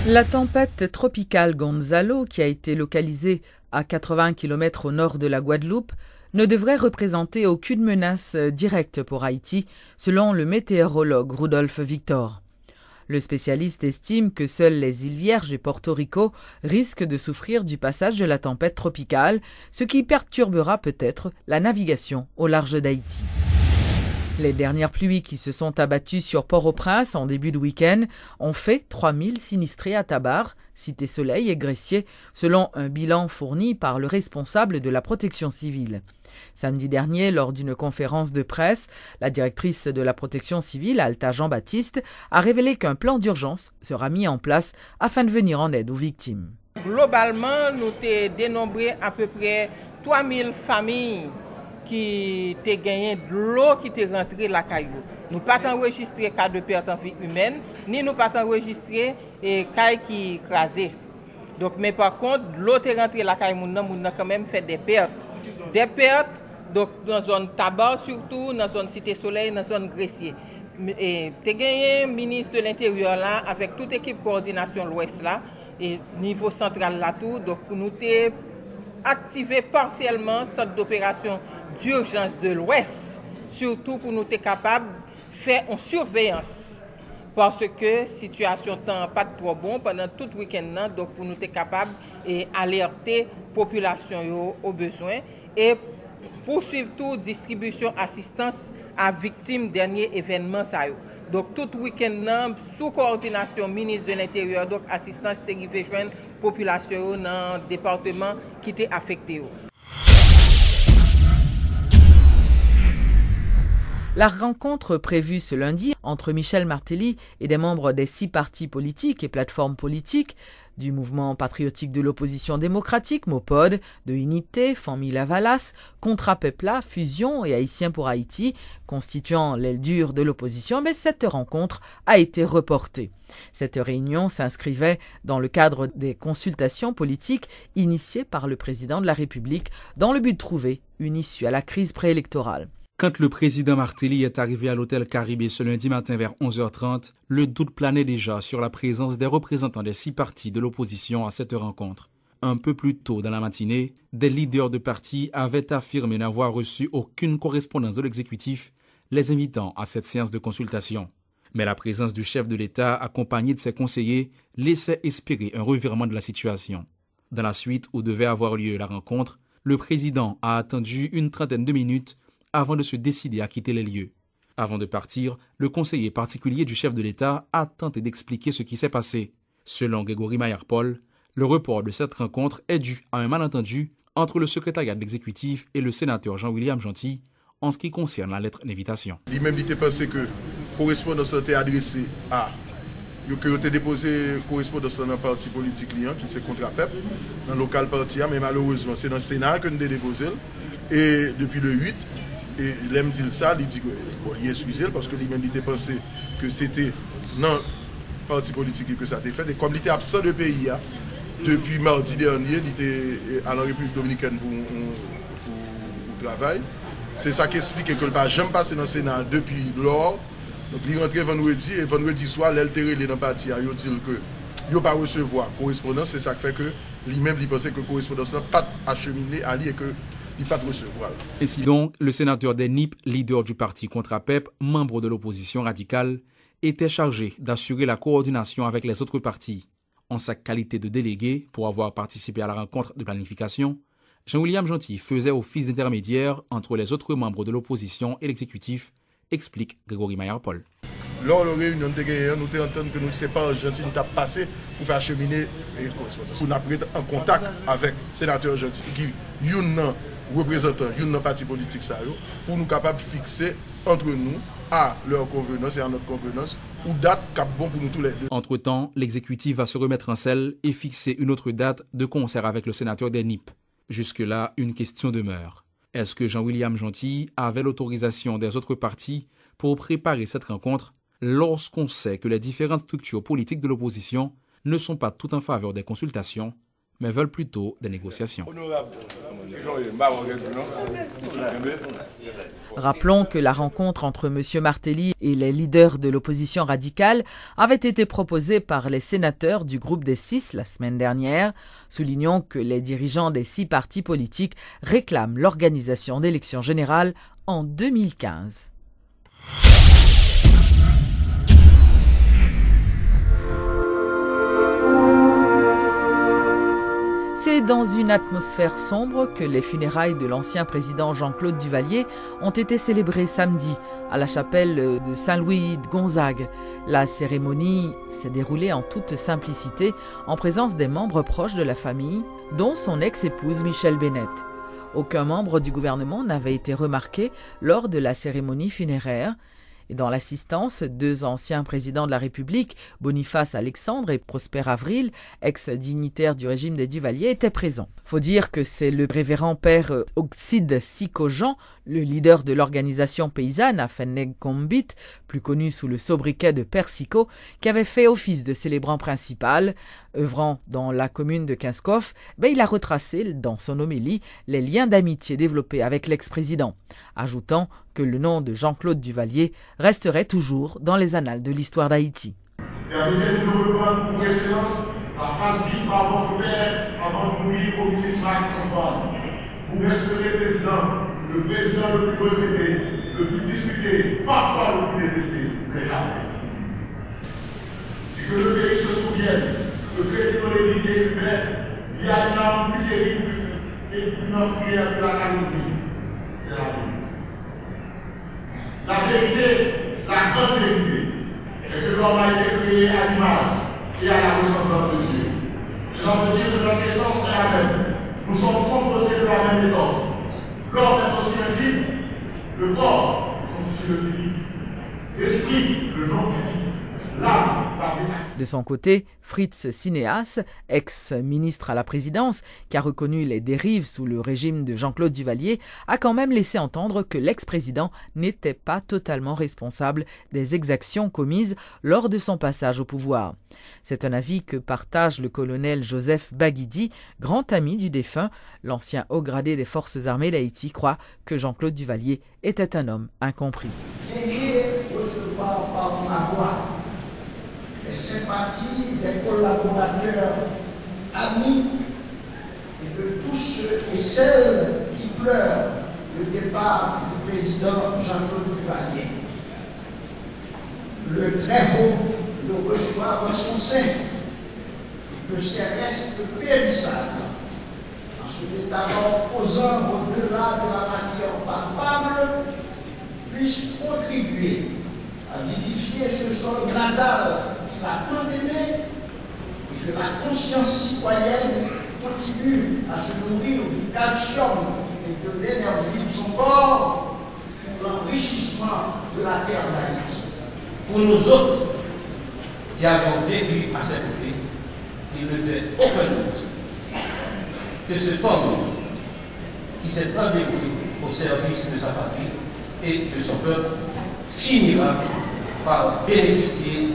La tempête tropicale Gonzalo, qui a été localisée à 80 km au nord de la Guadeloupe, ne devrait représenter aucune menace directe pour Haïti, selon le météorologue Rudolph Victor. Le spécialiste estime que seules les îles Vierges et Porto Rico risquent de souffrir du passage de la tempête tropicale, ce qui perturbera peut-être la navigation au large d'Haïti. Les dernières pluies qui se sont abattues sur Port-au-Prince en début de week-end ont fait 3000 sinistrés à Tabar, Cité-Soleil et Gressier, selon un bilan fourni par le responsable de la protection civile. Samedi dernier, lors d'une conférence de presse, la directrice de la protection civile, Alta Jean-Baptiste, a révélé qu'un plan d'urgence sera mis en place afin de venir en aide aux victimes. Globalement, nous avons dénombré à peu près 3000 familles qui ont gagné de l'eau qui est rentrée la caillou. Nous n'avons pas enregistré cas de perte en vie humaine, ni nous n'avons pas enregistré caille qui écrasé. Donc, mais par contre, l'eau est rentrée la caillou, nous avons quand même fait des pertes. Des pertes donc, dans la zone Tabar, surtout dans la zone Cité-Soleil, dans la zone Gressier. Et tu as gagné ministre de l'Intérieur là, avec toute équipe coordination l'Ouest là, et niveau central là tout. Donc, nous avons activé partiellement cette opération d'urgence de l'Ouest, surtout pour nous être capables de faire une surveillance. Parce que la situation n'est pas trop bonne pendant tout le week-end, donc pour nous être capables d'alerter la population aux besoins et poursuivre toute distribution assistance à victimes dernier événement. Donc tout le week-end, sous coordination ministre de l'Intérieur, donc assistance est joindre la population dans le département qui était affecté. La rencontre prévue ce lundi entre Michel Martelly et des membres des 6 partis politiques et plateformes politiques du mouvement patriotique de l'opposition démocratique, MOPOD, de Unité, Famille Lavalas, Contra Pepla, Fusion et Haïtiens pour Haïti, constituant l'aile dure de l'opposition, mais cette rencontre a été reportée. Cette réunion s'inscrivait dans le cadre des consultations politiques initiées par le président de la République dans le but de trouver une issue à la crise préélectorale. Quand le président Martelly est arrivé à l'hôtel Caribé ce lundi matin vers 11h30, le doute planait déjà sur la présence des représentants des 6 partis de l'opposition à cette rencontre. Un peu plus tôt dans la matinée, des leaders de partis avaient affirmé n'avoir reçu aucune correspondance de l'exécutif les invitant à cette séance de consultation. Mais la présence du chef de l'État accompagné de ses conseillers laissait espérer un revirement de la situation. Dans la suite où devait avoir lieu la rencontre, le président a attendu une trentaine de minutes avant de se décider à quitter les lieux. Avant de partir, le conseiller particulier du chef de l'État a tenté d'expliquer ce qui s'est passé. Selon Grégory Maillard-Paul, le report de cette rencontre est dû à un malentendu entre le secrétariat de l'exécutif et le sénateur Jean-William Gentil en ce qui concerne la lettre d'invitation. Lui-même était pensé que correspondance était adressée à que vous avez déposé correspondance dans un parti politique liant qui c'est Contra Pep, dans le local parti, mais malheureusement c'est dans le Sénat que nous avons déposé. Et depuis le 8, et l'aime dit ça, il dit qu'il est excusé parce que lui-même il était pensé que c'était dans le parti politique que ça a été fait. Et comme il était absent de pays, depuis mardi dernier, il était à la République dominicaine pour travail. C'est ça qui explique que le pas jamais passé dans le Sénat depuis lors. Donc il est rentré vendredi et vendredi soir, l'altéré dans le parti, il dit que il ne pas recevoir correspondance. C'est ça qui fait que lui-même il pensait que la correspondance n'a pas acheminé à lui et que il pas de recevoir. Ainsi donc, le sénateur des NIP, leader du parti Contra Pep, membre de l'opposition radicale, était chargé d'assurer la coordination avec les autres partis. En sa qualité de délégué, pour avoir participé à la rencontre de planification, Jean-William Gentil faisait office d'intermédiaire entre les autres membres de l'opposition et l'exécutif, explique Grégory Maillard-Paul. Lors de la réunion de guerre, nous entendons que nous ne sommes pas Gentil, nous avons passé pour faire acheminer les correspondances. Nous avons été en contact avec le sénateur Gentil, qui est un représentant d'un parti politique pour nous capables de fixer entre nous à leur convenance et à notre convenance ou date cap bon pour nous tous les deux. Entre-temps, l'exécutif va se remettre en selle et fixer une autre date de concert avec le sénateur des NIP. Jusque-là, une question demeure. Est-ce que Jean-William Gentil avait l'autorisation des autres partis pour préparer cette rencontre lorsqu'on sait que les différentes structures politiques de l'opposition ne sont pas toutes en faveur des consultations, mais veulent plutôt des négociations. Rappelons que la rencontre entre M. Martelly et les leaders de l'opposition radicale avait été proposée par les sénateurs du groupe des 6 la semaine dernière. Soulignons que les dirigeants des 6 partis politiques réclament l'organisation d'élections générales en 2015. C'est dans une atmosphère sombre que les funérailles de l'ancien président Jean-Claude Duvalier ont été célébrées samedi à la chapelle de Saint-Louis de Gonzague. La cérémonie s'est déroulée en toute simplicité en présence des membres proches de la famille, dont son ex-épouse Michèle Bennett. Aucun membre du gouvernement n'avait été remarqué lors de la cérémonie funéraire. Et dans l'assistance, 2 anciens présidents de la République, Boniface Alexandre et Prosper Avril, ex-dignitaires du régime des Duvalier, étaient présents. Faut dire que c'est le révérend père Oxide Sikojan, le leader de l'organisation paysanne à Fenneg Kombit, plus connu sous le sobriquet de Père Siko, qui avait fait office de célébrant principal. Œuvrant dans la commune de Kinskov, il a retracé dans son homélie les liens d'amitié développés avec l'ex-président, ajoutant que le nom de Jean-Claude Duvalier resterait toujours dans les annales de l'histoire d'Haïti. Permettez-nous de reprendre pour excellence la phrase dite par votre père avant de mourir au ministre Max Antoine. Vous resterez le président le plus regretté, le plus discuté, parfois le plus détesté, mais jamais. Que le pays se souvienne, le président de l'Église il y a une arme plus terrible et plus meurtrière que la calomnie. C'est la vie. La vérité, la grande vérité, est que l'homme a été créé à l'image et à la ressemblance de Dieu. L'homme de Dieu de notre essence est la même. Nous sommes composés de la même étoffe. L'homme est aussi intime, le corps constitue le physique, l'esprit, le non-physique. De son côté, Fritz Cinéas, ex-ministre à la présidence, qui a reconnu les dérives sous le régime de Jean-Claude Duvalier, a quand même laissé entendre que l'ex-président n'était pas totalement responsable des exactions commises lors de son passage au pouvoir. C'est un avis que partage le colonel Joseph Baguidi, grand ami du défunt. L'ancien haut gradé des forces armées d'Haïti croit que Jean-Claude Duvalier était un homme incompris. Les sympathies des collaborateurs, amis et de tous ceux et celles qui pleurent le départ du président Jean-Claude Duvalier. Le Très-Haut le reçoit en son sein et que ses restes périssables, en se métamorphosant au-delà de la matière palpable, puissent contribuer à vivifier ce sol natal qu'il a tant aimé et que la conscience citoyenne continue à se nourrir du calcium et de l'énergie de son corps pour l'enrichissement de la terre d'Haïti. Pour nous autres qui avons vécu à ses côtés, il ne fait aucun doute que cet homme qui s'est endévoué au service de sa patrie et de son peuple finira par bénéficier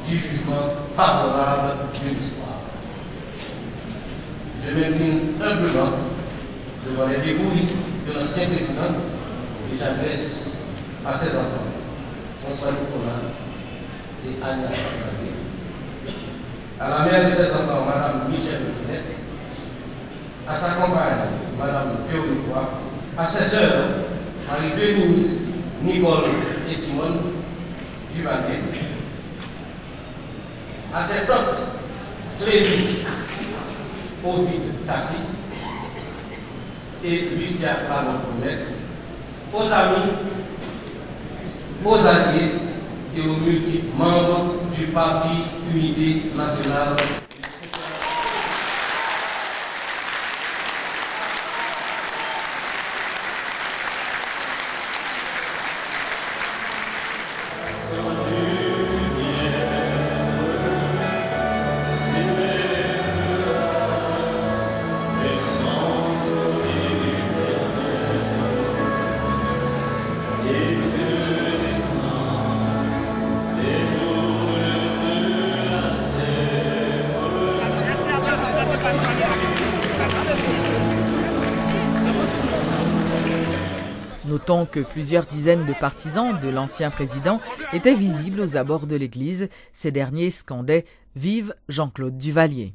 du jugement favorable de l'histoire. Je m'incline humblement devant les dépouilles de l'ancien président et j'adresse à ses enfants, François Nicolas et Anna Fabien, à la mère de ses enfants, Mme Michèle Bennett, à sa compagne, Mme Véronique Roy, à ses sœurs, Marie-Denise, Nicole et Simone Duvalier, à ses tantes, Trévi, Ovid Tassi et Lucia Lamont-Brunette, aux amis, aux alliés et aux multiples membres du Parti Unité Nationale. Notons que plusieurs dizaines de partisans de l'ancien président étaient visibles aux abords de l'église. Ces derniers scandaient « Vive Jean-Claude Duvalier ».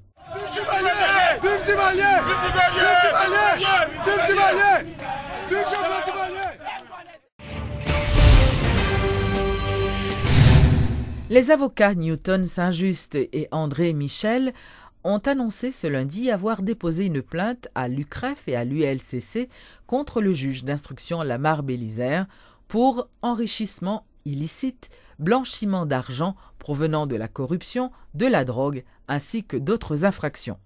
Les avocats Newton Saint-Just et André Michel ont annoncé ce lundi avoir déposé une plainte à l'UCREF et à l'ULCC contre le juge d'instruction Lamar Bélizaire pour enrichissement illicite, blanchiment d'argent provenant de la corruption, de la drogue ainsi que d'autres infractions.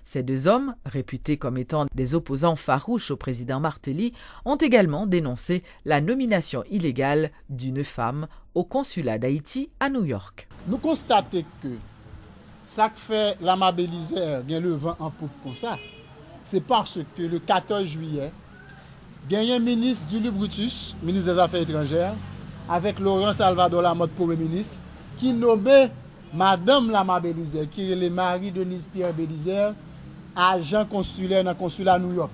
Ces deux hommes, réputés comme étant des opposants farouches au président Martelly, ont également dénoncé la nomination illégale d'une femme au consulat d'Haïti à New York. Nous constatons que ça que fait Lamar Bélizaire bien le vent en poupe comme ça, c'est parce que le 14 juillet, il y a un ministre Julie Brutus, ministre des Affaires étrangères, avec Laurent Salvador Lamotte, Premier ministre, qui nommait Madame Lamar Bélizaire, qui est le mari de Denise Pierre Bélizaire, agent consulaire dans le consulat à New York.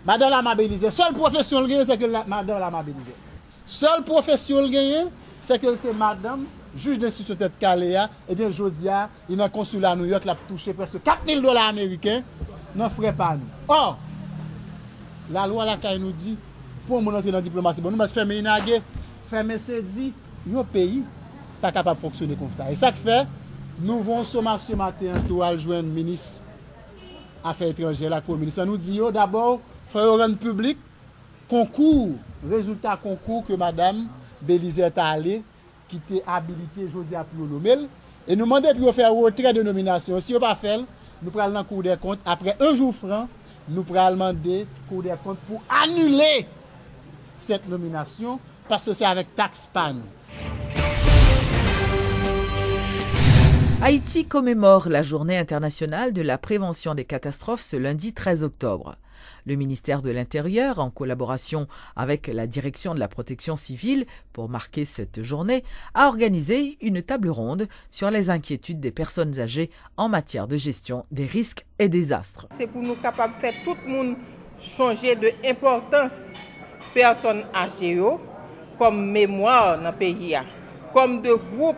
Madame Lamar Bélizaire, seule profession le gagne, c'est que Madame Lamar Bélizaire. Seule profession le gagne, c'est que c'est Madame, juge d'instruction tête Caléa, et bien Jodia, il est dans le consulat à New York, il a touché presque $4,000 américains, n'en ferait pas nous. Or, la loi la nous dit, pour nous entrer dans la diplomatie, bon, nous mettons fermer une guerre, fermer c'est dit, un pays pas capable de fonctionner comme ça. Et ça que fait, nous avons sommation ce matin pour aller joindre le ministre Affaires étrangères, la co-ministre. Ça nous dit d'abord, il faut rendre public concours, résultat concours que Madame Bélizaire est allée, qui était habilitée aujourd'hui pour le nommer. Et nous demandons pour faire retrait de nomination. Si on ne pas fait, nous prenons dans le Cour des comptes. Après un jour franc, nous prenons demander Cour des comptes pour annuler cette nomination parce que c'est avec taxe PAN. Haïti commémore la Journée internationale de la prévention des catastrophes ce lundi 13 octobre. Le ministère de l'Intérieur, en collaboration avec la Direction de la protection civile pour marquer cette journée, a organisé une table ronde sur les inquiétudes des personnes âgées en matière de gestion des risques et désastres. C'est pour nous capables de faire tout le monde changer de importance personnes âgées comme mémoire dans le pays, comme de groupes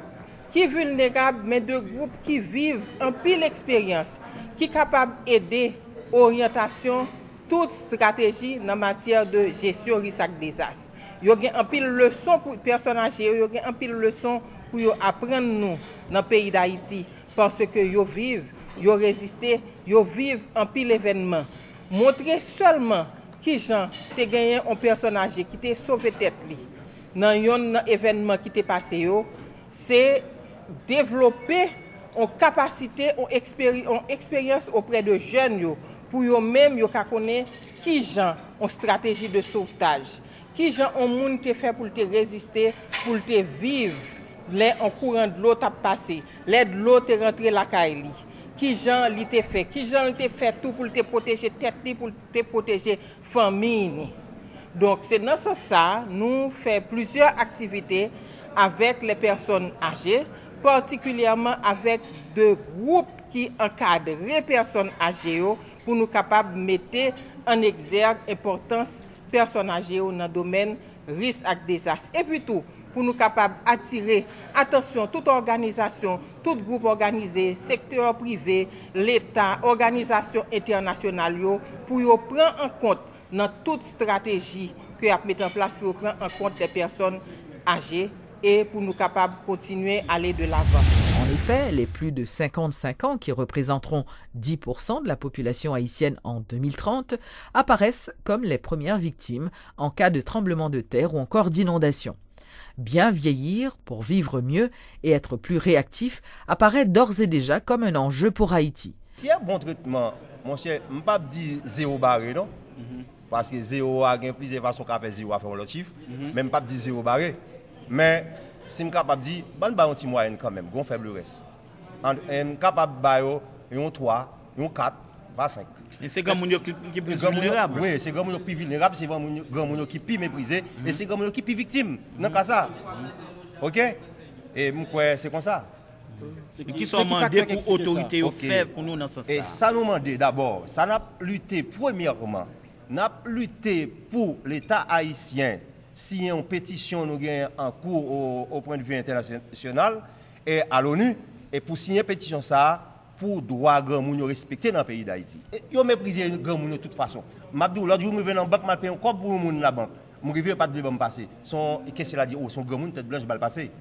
qui sont vulnérables, mais de groupes qui vivent en pile expérience, qui sont capables d'aider orientation, toute stratégie en matière de gestion risque et désastre. Il y a un pile leçon pour les personnes âgées, il y a un pile leçon pour apprendre nous dans le pays d'Haïti, parce que ils vivent, ils résistent, ils vivent en pile événement. Montrer seulement qui gens te gagné un personne âgé qui t'a sauvé tête li dans un événement qui t'est passé, c'est développer une capacité, une expérience auprès de jeunes pour eux-mêmes connaître qui gens ont stratégie de sauvetage, qui gens ont monde te fait pour te résister, pour te vivre, les en courant de l'eau t'a passé, les de l'eau te rentré la caille, qui gens li te fait, qui gens te fait tout pour te protéger tête, pour te protéger famille. Donc c'est dans ce sens nous faisons plusieurs activités avec les personnes âgées, particulièrement avec deux groupes qui encadrent les personnes âgées pour nous capables de mettre en exergue l'importance des personnes âgées dans le domaine risque et désastre. Et puis tout, pour nous capables d'attirer attention, toute organisation, tout groupe organisé, secteur privé, l'État, organisation internationale, pour prendre en compte dans toute stratégie que nous mettons en place pour prendre en compte les personnes âgées et pour nous capables de continuer à aller de l'avant. En effet, les plus de 55 ans, qui représenteront 10% de la population haïtienne en 2030, apparaissent comme les premières victimes en cas de tremblement de terre ou encore d'inondation. Bien vieillir pour vivre mieux et être plus réactif apparaît d'ores et déjà comme un enjeu pour Haïti. Si il y a un bon traitement, mon cher, je ne peux pas dire zéro barré, non? Parce que zéro a plusieurs façons de faire zéro à faire l'autre chiffre, même pas dire zéro barré. Mais si je suis capable de dire, je vais un petit moyen quand même, je faible reste. Je suis capable de faire un 3, un 4, pas 5. Et c'est grand monde qui est plus vulnérable. Oui, c'est grand monde qui est plus vulnérable, c'est grand monde qui est plus méprisé, et c'est grand monde qui est plus victime. Dans cas ça. OK? Et c'est comme ça. Et qui sont demandés pour l'autorité faire pour nous dans ce sens. Et ça nous demande d'abord, ça n'a lutté premièrement, n'a lutté pour l'État haïtien. signer une pétition nous gagne en cours au point de vue international et à l'ONU et pour signer pétition ça pour droit grand moun respecter dans le pays d'Haïti. Yo méprisé grand moun de toute façon. M'abdou l'autre jour me vinn en banque m'a payé un cop pour moun la banque. Mon rivière pas de bon passer. Son qu'est-ce qu'il a dit oh son grand moun tête blanche va passer.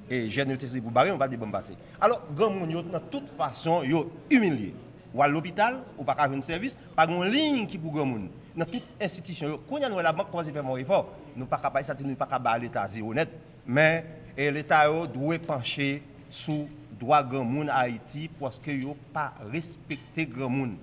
Et j'ai noté pour barrer on va de bon passer. Alors grand moun yo de toute façon yo humilié. Ou à l'hôpital ou pas avoir un service, pas une ligne qui pour grand moun. Dans toute institution quand nous la banque commence à faire un effort, nous pas capable ça nous pas capable l'état zéro net, mais l'état doit pencher sous droit grand moun Haïti parce que yo pas respecter grand moun.